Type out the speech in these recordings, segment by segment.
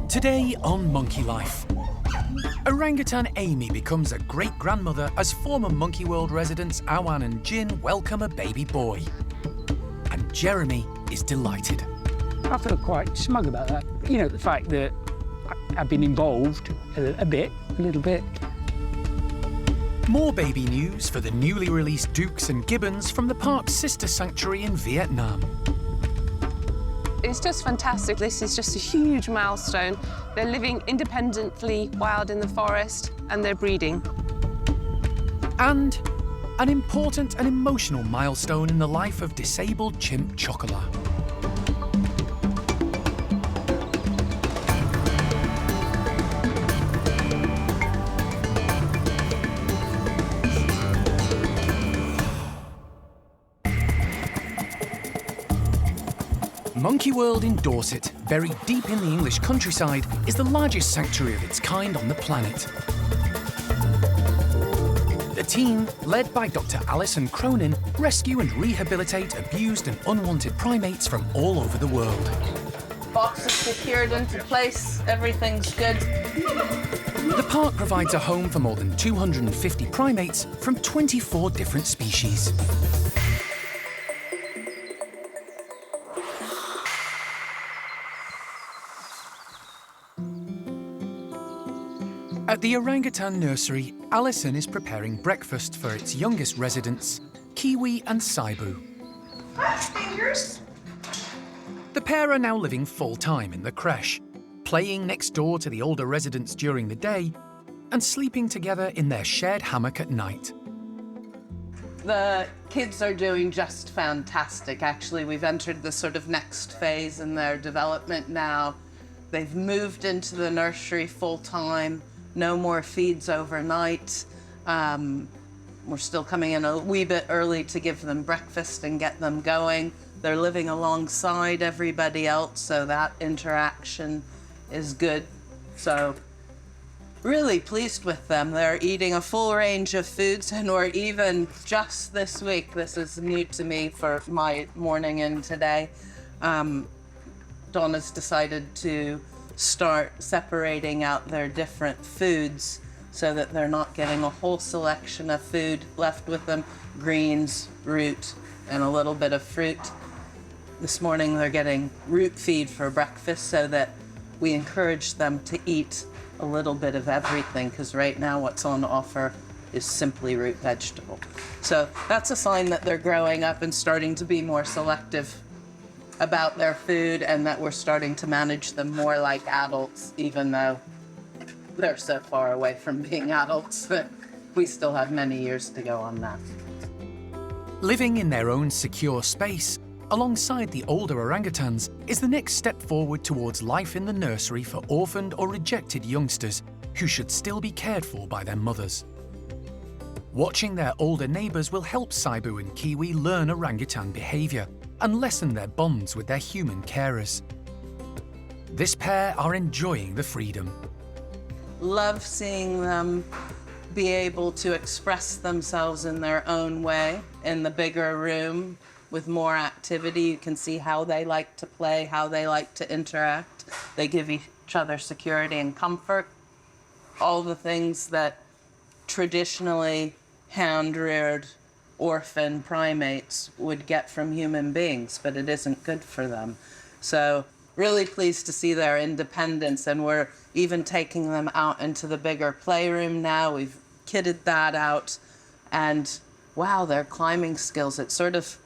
Today on Monkey Life, Orangutan Amy becomes a great-grandmother as former Monkey World residents Awan and Jin welcome a baby boy. And Jeremy is delighted. I feel quite smug about that. You know, the fact that I've been involved a little bit. More baby news for the newly released doucs and gibbons from the park's sister sanctuary in Vietnam. It's just fantastic. This is just a huge milestone. They're living independently wild in the forest and they're breeding. And an important and emotional milestone in the life of disabled chimp Chocola. Monkey World in Dorset, buried deep in the English countryside, is the largest sanctuary of its kind on the planet. The team, led by Dr. Alison Cronin, rescue and rehabilitate abused and unwanted primates from all over the world. Box is secured into place, everything's good. The park provides a home for more than 250 primates from 24 different species. At the orangutan nursery, Alison is preparing breakfast for its youngest residents, Kiwi and Saibu. Fingers. The pair are now living full-time in the creche, playing next door to the older residents during the day and sleeping together in their shared hammock at night. The kids are doing just fantastic. Actually, we've entered the sort of next phase in their development now. They've moved into the nursery full-time. No more feeds overnight. We're still coming in a wee bit early to give them breakfast and get them going. They're living alongside everybody else, so that interaction is good. So really pleased with them. They're eating a full range of foods, and we're even just this week, this is new to me for my morning in today, Donna's decided to start separating out their different foods so that they're not getting a whole selection of food left with them, greens, root, and a little bit of fruit. This morning they're getting root feed for breakfast so that we encourage them to eat a little bit of everything, because right now what's on offer is simply root vegetable. So that's a sign that they're growing up and starting to be more selective about their food, and that we're starting to manage them more like adults, even though they're so far away from being adults that we still have many years to go on that. Living in their own secure space, alongside the older orangutans, is the next step forward towards life in the nursery for orphaned or rejected youngsters who should still be cared for by their mothers. Watching their older neighbours will help Saibu and Kiwi learn orangutan behaviour and lessen their bonds with their human carers. This pair are enjoying the freedom. Love seeing them be able to express themselves in their own way in the bigger room with more activity. You can see how they like to play, how they like to interact. They give each other security and comfort. All the things that traditionally hand-reared orphan primates would get from human beings, but it isn't good for them. So really pleased to see their independence, and we're even taking them out into the bigger playroom now. We've kitted that out, and wow, their climbing skills, it's sort of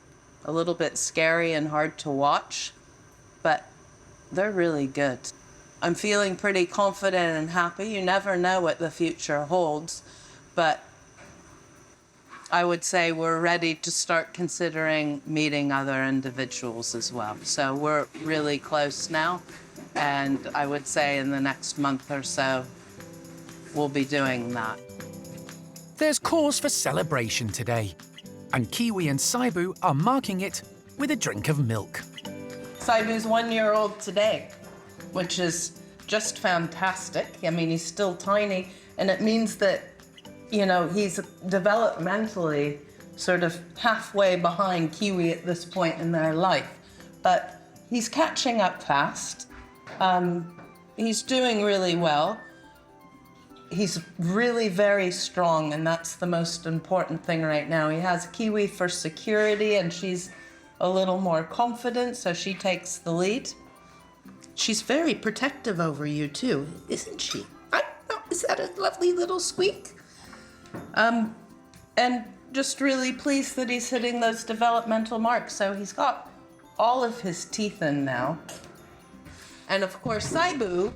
a little bit scary and hard to watch, but they're really good. I'm feeling pretty confident and happy. You never know what the future holds, but I would say we're ready to start considering meeting other individuals as well. So we're really close now, and I would say in the next month or so, we'll be doing that. There's cause for celebration today, and Kiwi and Saibu are marking it with a drink of milk. Saibu's 1 year old today, which is just fantastic. I mean, he's still tiny, and it means that, you know, he's developmentally sort of halfway behind Kiwi at this point in their life. But he's catching up fast. He's doing really well. He's really very strong, and that's the most important thing right now. He has Kiwi for security, and she's a little more confident, so she takes the lead. She's very protective over you, too, isn't she? Is that a lovely little squeak? And just really pleased that he's hitting those developmental marks. So he's got all of his teeth in now. And of course, Saibu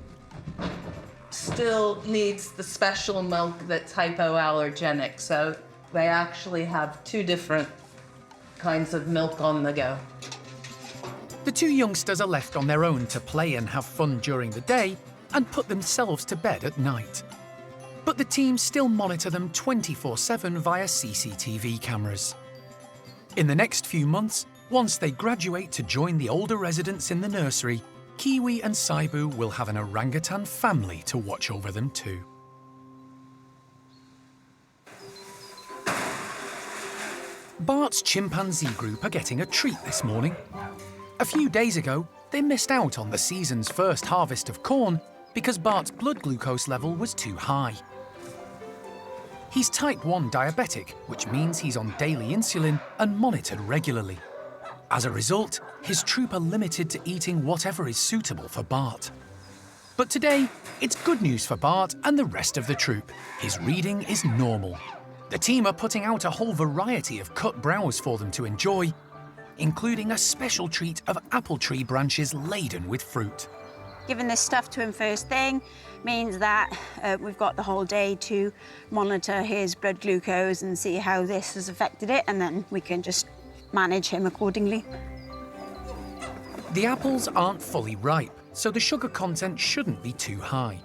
still needs the special milk that's hypoallergenic. So they actually have 2 different kinds of milk on the go. The 2 youngsters are left on their own to play and have fun during the day and put themselves to bed at night. But the team still monitor them 24/7 via CCTV cameras. In the next few months, once they graduate to join the older residents in the nursery, Kiwi and Saibu will have an orangutan family to watch over them too. Bart's chimpanzee group are getting a treat this morning. A few days ago, they missed out on the season's first harvest of corn because Bart's blood glucose level was too high. He's type 1 diabetic, which means he's on daily insulin and monitored regularly. As a result, his troop are limited to eating whatever is suitable for Bart. But today, it's good news for Bart and the rest of the troop. His reading is normal. The team are putting out a whole variety of cut browse for them to enjoy, including a special treat of apple tree branches laden with fruit. Giving this stuff to him first thing means that we've got the whole day to monitor his blood glucose and see how this has affected it, and then we can just manage him accordingly. The apples aren't fully ripe, so the sugar content shouldn't be too high.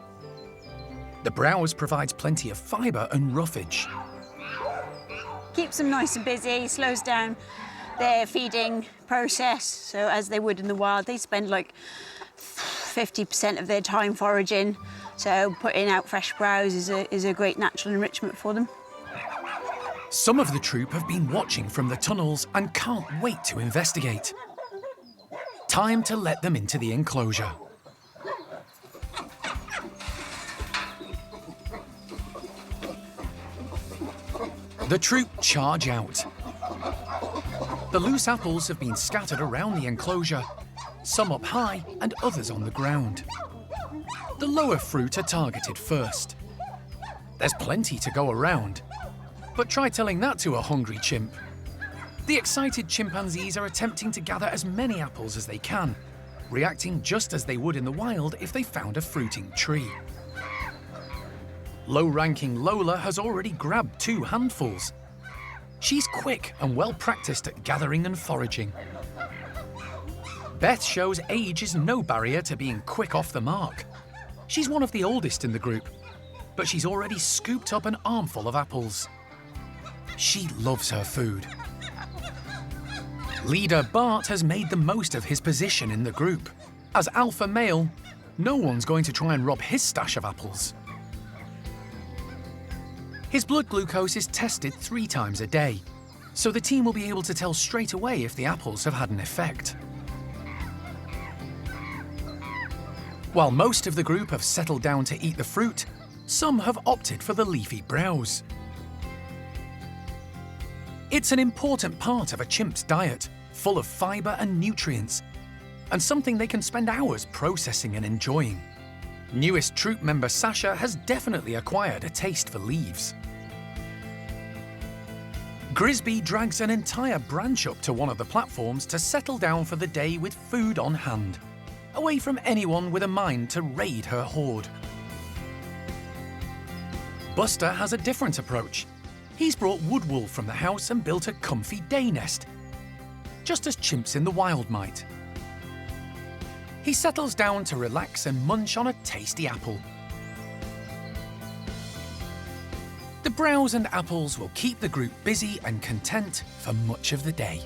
The browse provides plenty of fibre and roughage. Keeps them nice and busy, slows down their feeding process, so as they would in the wild. They spend like 50% of their time foraging, so putting out fresh browse is a great natural enrichment for them. Some of the troop have been watching from the tunnels and can't wait to investigate. Time to let them into the enclosure. The troop charge out. The loose apples have been scattered around the enclosure, some up high and others on the ground. The lower fruit are targeted first. There's plenty to go around, but try telling that to a hungry chimp. The excited chimpanzees are attempting to gather as many apples as they can, reacting just as they would in the wild if they found a fruiting tree. Low-ranking Lola has already grabbed 2 handfuls. She's quick and well-practiced at gathering and foraging. Beth shows age is no barrier to being quick off the mark. She's one of the oldest in the group, but she's already scooped up an armful of apples. She loves her food. Leader Bart has made the most of his position in the group. As alpha male, no one's going to try and rob his stash of apples. His blood glucose is tested 3 times a day, so the team will be able to tell straight away if the apples have had an effect. While most of the group have settled down to eat the fruit, some have opted for the leafy browse. It's an important part of a chimp's diet, full of fibre and nutrients, and something they can spend hours processing and enjoying. Newest troop member Sasha has definitely acquired a taste for leaves. Grisby drags an entire branch up to one of the platforms to settle down for the day with food on hand, away from anyone with a mind to raid her hoard. Buster has a different approach. He's brought wood wool from the house and built a comfy day nest, just as chimps in the wild might. He settles down to relax and munch on a tasty apple. The browse and apples will keep the group busy and content for much of the day.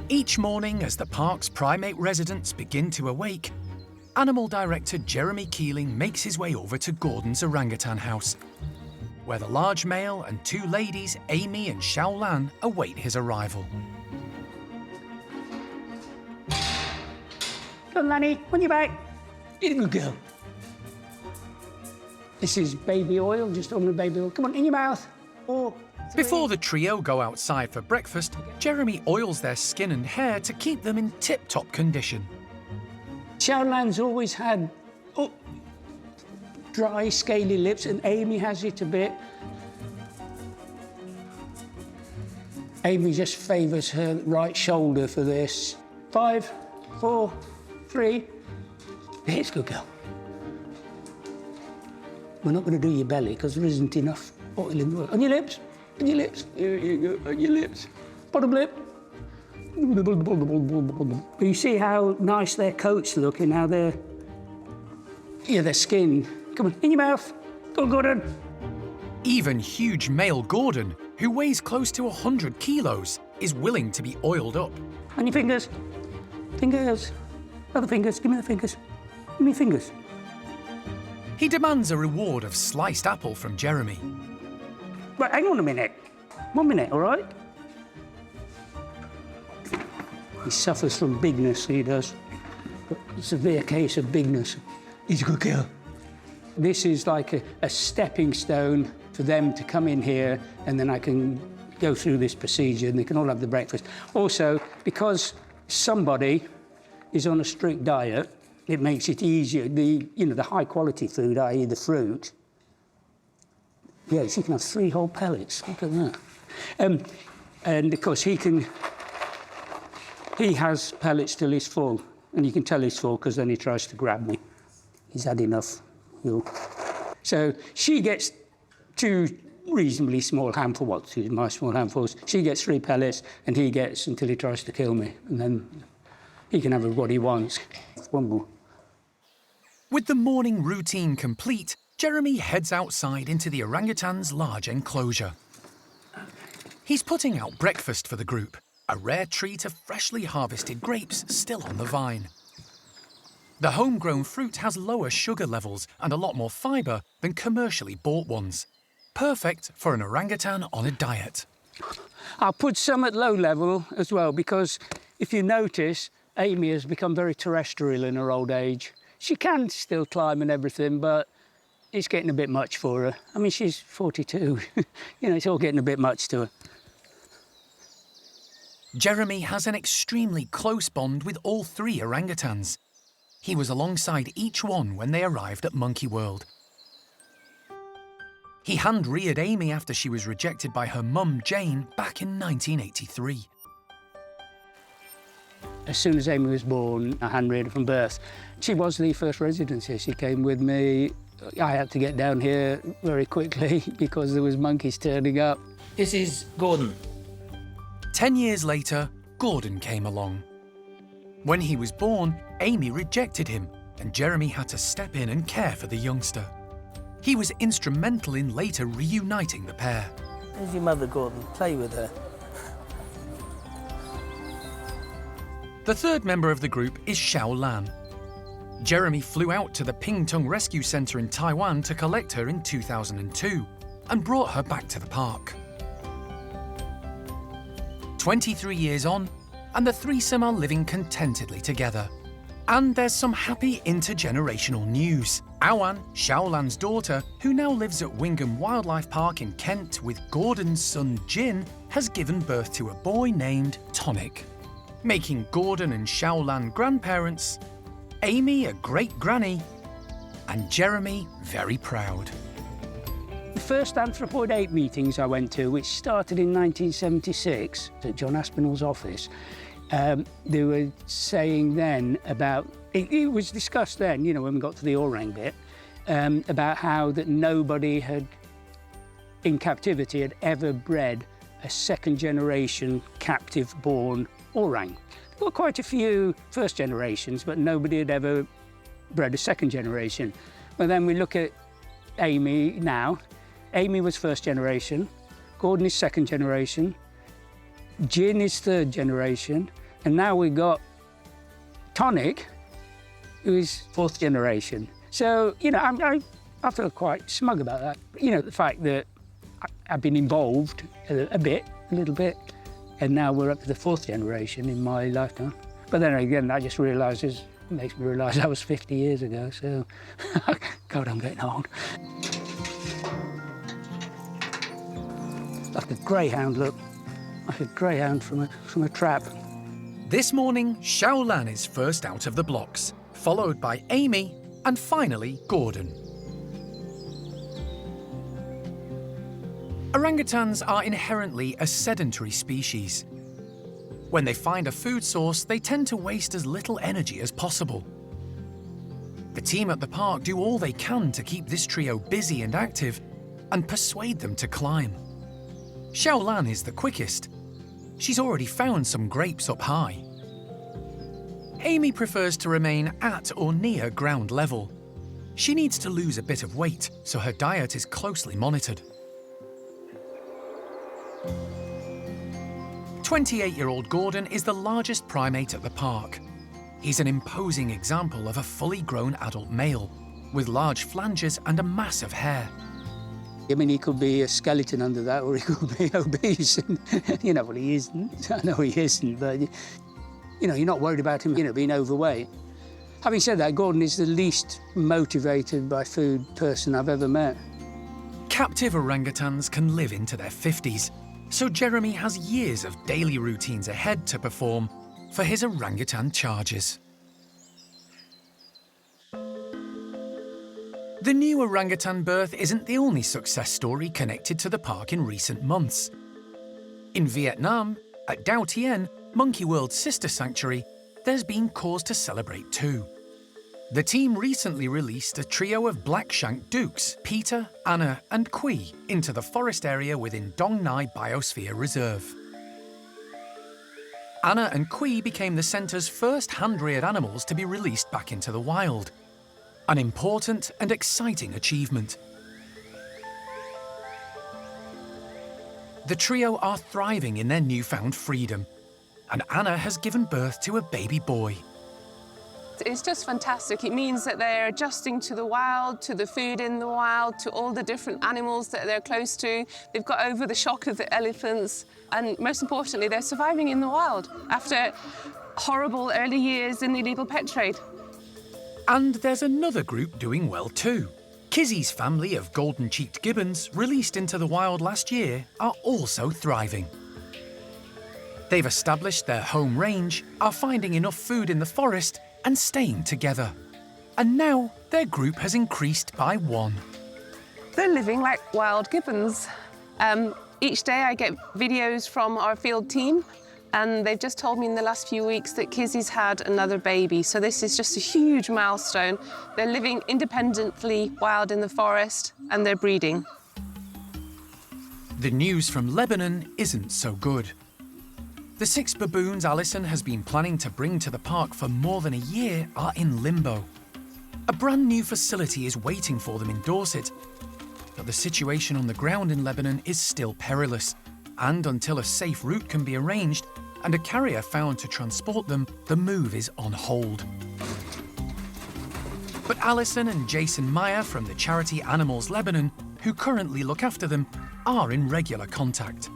Each morning, as the park's primate residents begin to awake, Animal Director Jeremy Keeling makes his way over to Gordon's orangutan house. where the large male and two ladies, Amy and Xiao Lan, await his arrival. Come on, Lanny, on your back. You're a good girl. This is baby oil, just ordinary baby oil. Come on, in your mouth. 4, 3. Before the trio go outside for breakfast, Jeremy oils their skin and hair to keep them in tip-top condition. Xiao Lan's always had dry, scaly lips, and Amy has it a bit. Amy just favours her right shoulder for this. 5, 4, 3. Here's a good girl. We're not going to do your belly because there isn't enough oil in the oil. On your lips, on your lips. Here you go, on your lips. Bottom lip. You see how nice their coats look and how their skin. Come on, in your mouth. Go, Gordon. Even huge male Gordon, who weighs close to 100 kilos, is willing to be oiled up. On your fingers. Fingers. Other fingers. Give me the fingers. Give me your fingers. He demands a reward of sliced apple from Jeremy. Right, hang on a minute. 1 minute, all right? He suffers from bigness, he does. A severe case of bigness. He's a good girl. This is like a stepping stone for them to come in here, and then I can go through this procedure and they can all have the breakfast. Also, because somebody is on a strict diet, it makes it easier. The high quality food, i.e. the fruit. Yes, you can have 3 whole pellets. Look at that. And of course he has pellets till he's full, and you can tell he's full because then he tries to grab me. He's had enough. So she gets 2 reasonably small handfuls, well, 2 my small handfuls. She gets 3 pellets, and he gets until he tries to kill me, and then he can have what he wants. One more. With the morning routine complete, Jeremy heads outside into the orangutan's large enclosure. He's putting out breakfast for the group, a rare treat of freshly harvested grapes still on the vine. The homegrown fruit has lower sugar levels and a lot more fibre than commercially bought ones. Perfect for an orangutan on a diet. I'll put some at low level as well, because if you notice, Amy has become very terrestrial in her old age. She can still climb and everything, but it's getting a bit much for her. I mean, she's 42. It's all getting a bit much to her. Jeremy has an extremely close bond with all 3 orangutans. He was alongside each one when they arrived at Monkey World. He hand-reared Amy after she was rejected by her mum, Jane, back in 1983. As soon as Amy was born, I hand-reared her from birth. She was the first resident here. She came with me. I had to get down here very quickly because there was monkeys turning up. This is Gordon. 10 years later, Gordon came along. When he was born, Amy rejected him, and Jeremy had to step in and care for the youngster. He was instrumental in later reuniting the pair. There's your mother, Gordon. Play with her. The 3rd member of the group is Xiao Lan. Jeremy flew out to the Pingtung Rescue Centre in Taiwan to collect her in 2002 and brought her back to the park. 23 years on, and the threesome are living contentedly together. And there's some happy intergenerational news. Awan, Xiao Lan's daughter, who now lives at Wingham Wildlife Park in Kent with Gordon's son Jin, has given birth to a boy named Tonic, making Gordon and Xiao Lan grandparents, Amy a great-granny, and Jeremy very proud. The first anthropoid ape meetings I went to, which started in 1976 at John Aspinall's office, they were saying then about, it was discussed then, when we got to the orang bit, about how that nobody had, in captivity, had ever bred a 2nd-generation captive-born orang. There were quite a few first generations, but nobody had ever bred a 2nd generation. But then we look at Amy now. Amy was 1st generation, Gordon is 2nd generation, Jin is 3rd generation, and now we've got Tonic, who is 4th generation. So, I feel quite smug about that. The fact that I've been involved a little bit, and now we're up to the 4th generation in my lifetime. But then again, that just makes me realise that was 50 years ago, so God, I'm getting old. Like a greyhound, look. Like a greyhound from a trap. This morning, Xiaolan is first out of the blocks, followed by Amy and finally Gordon. Orangutans are inherently a sedentary species. When they find a food source, they tend to waste as little energy as possible. The team at the park do all they can to keep this trio busy and active and persuade them to climb. Xiaolan is the quickest. She's already found some grapes up high. Amy prefers to remain at or near ground level. She needs to lose a bit of weight, so her diet is closely monitored. 28-year-old Gordon is the largest primate at the park. He's an imposing example of a fully grown adult male, with large flanges and a mass of hair. I mean, he could be a skeleton under that, or he could be obese. Well, he isn't. I know he isn't, but, you're not worried about him, being overweight. Having said that, Gordon is the least motivated by food person I've ever met. Captive orangutans can live into their 50s, so Jeremy has years of daily routines ahead to perform for his orangutan charges. The new orangutan birth isn't the only success story connected to the park in recent months. In Vietnam, at Dao Tien, Monkey World's sister sanctuary, there's been cause to celebrate too. The team recently released a trio of black-shanked doucs, Peter, Anna and Quy, into the forest area within Dong Nai Biosphere Reserve. Anna and Quy became the centre's first hand-reared animals to be released back into the wild. An important and exciting achievement. The trio are thriving in their newfound freedom, and Anna has given birth to a baby boy. It's just fantastic. It means that they're adjusting to the wild, to the food in the wild, to all the different animals that they're close to. They've got over the shock of the elephants, and most importantly, they're surviving in the wild after horrible early years in the illegal pet trade. And there's another group doing well too. Kizzy's family of golden-cheeked gibbons, released into the wild last year, are also thriving. They've established their home range, are finding enough food in the forest, and staying together. And now their group has increased by 1. They're living like wild gibbons. Each day I get videos from our field team, and they've just told me in the last few weeks that Kizzy's had another baby. So this is just a huge milestone. They're living independently wild in the forest, and they're breeding. The news from Lebanon isn't so good. The 6 baboons Alison has been planning to bring to the park for more than a year are in limbo. A brand new facility is waiting for them in Dorset, but the situation on the ground in Lebanon is still perilous, and until a safe route can be arranged and a carrier found to transport them, the move is on hold. But Alison and Jason Meyer from the charity Animals Lebanon, who currently look after them, are in regular contact.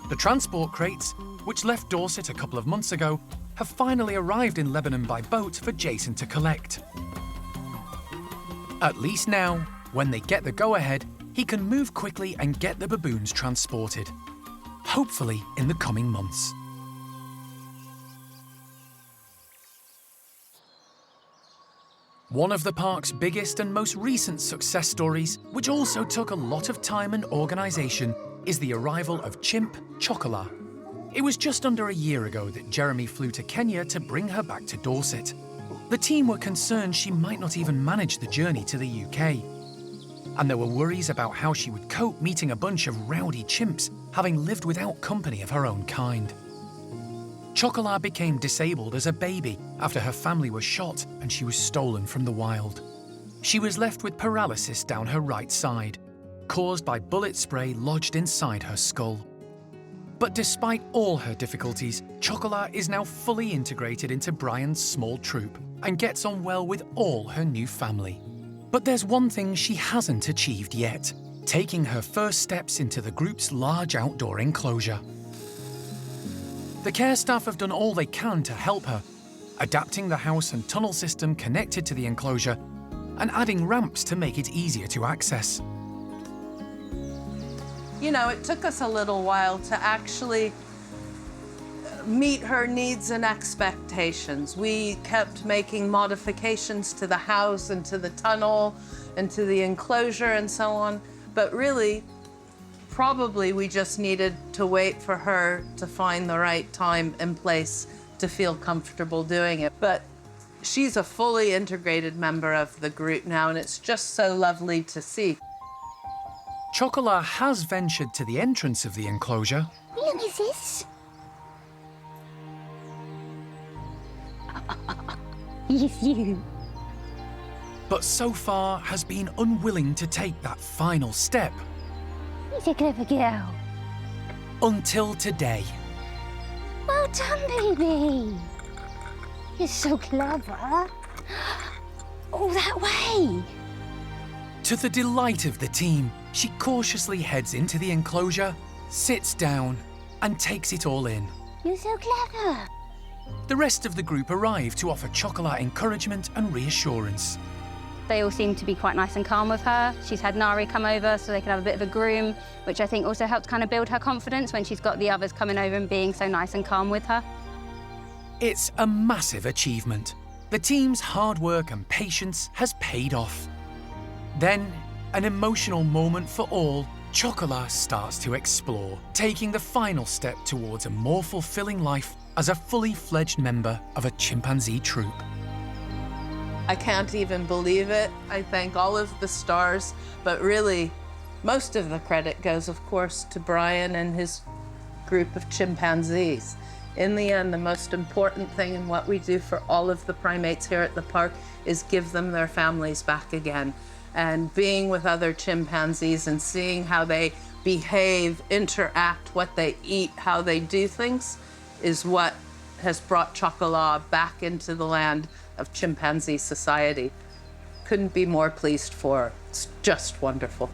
The transport crates, which left Dorset a couple of months ago, have finally arrived in Lebanon by boat for Jason to collect. At least now, when they get the go-ahead, he can move quickly and get the baboons transported. Hopefully in the coming months. One of the park's biggest and most recent success stories, which also took a lot of time and organisation, is the arrival of chimp Chocola. It was just under a year ago that Jeremy flew to Kenya to bring her back to Dorset. The team were concerned she might not even manage the journey to the UK. And there were worries about how she would cope meeting a bunch of rowdy chimps, having lived without company of her own kind. Chocola became disabled as a baby after her family was shot and she was stolen from the wild. She was left with paralysis down her right side, caused by bullet spray lodged inside her skull. But despite all her difficulties, Chocola is now fully integrated into Brian's small troop and gets on well with all her new family. But there's one thing she hasn't achieved yet. taking her first steps into the group's large outdoor enclosure. The care staff have done all they can to help her, adapting the house and tunnel system connected to the enclosure and adding ramps to make it easier to access. You know, it took us a little while to actually meet her needs and expectations. We kept making modifications to the house and to the tunnel and to the enclosure and so on. But really, probably we just needed to wait for her to find the right time and place to feel comfortable doing it. But she's a fully integrated member of the group now, and it's just so lovely to see. Chocola has ventured to the entrance of the enclosure. Look at this. Yes, you. But so far has been unwilling to take that final step. He's a clever girl. Until today. Well done, baby. You're so clever. All that way. To the delight of the team, she cautiously heads into the enclosure, sits down, and takes it all in. You're so clever. The rest of the group arrive to offer Chocola encouragement and reassurance. They all seem to be quite nice and calm with her. She's had Nari come over so they can have a bit of a groom, which I think also helped kind of build her confidence when she's got the others coming over and being so nice and calm with her. It's a massive achievement. The team's hard work and patience has paid off. Then, an emotional moment for all, Chocola starts to explore, taking the final step towards a more fulfilling life as a fully fledged member of a chimpanzee troop. I can't even believe it. I thank all of the stars, but really, most of the credit goes, of course, to Brian and his group of chimpanzees. In the end, the most important thing in what we do for all of the primates here at the park is give them their families back again. And being with other chimpanzees and seeing how they behave, interact, what they eat, how they do things, is what has brought Chocola back into the land of chimpanzee society. Couldn't be more pleased for her. It's just wonderful.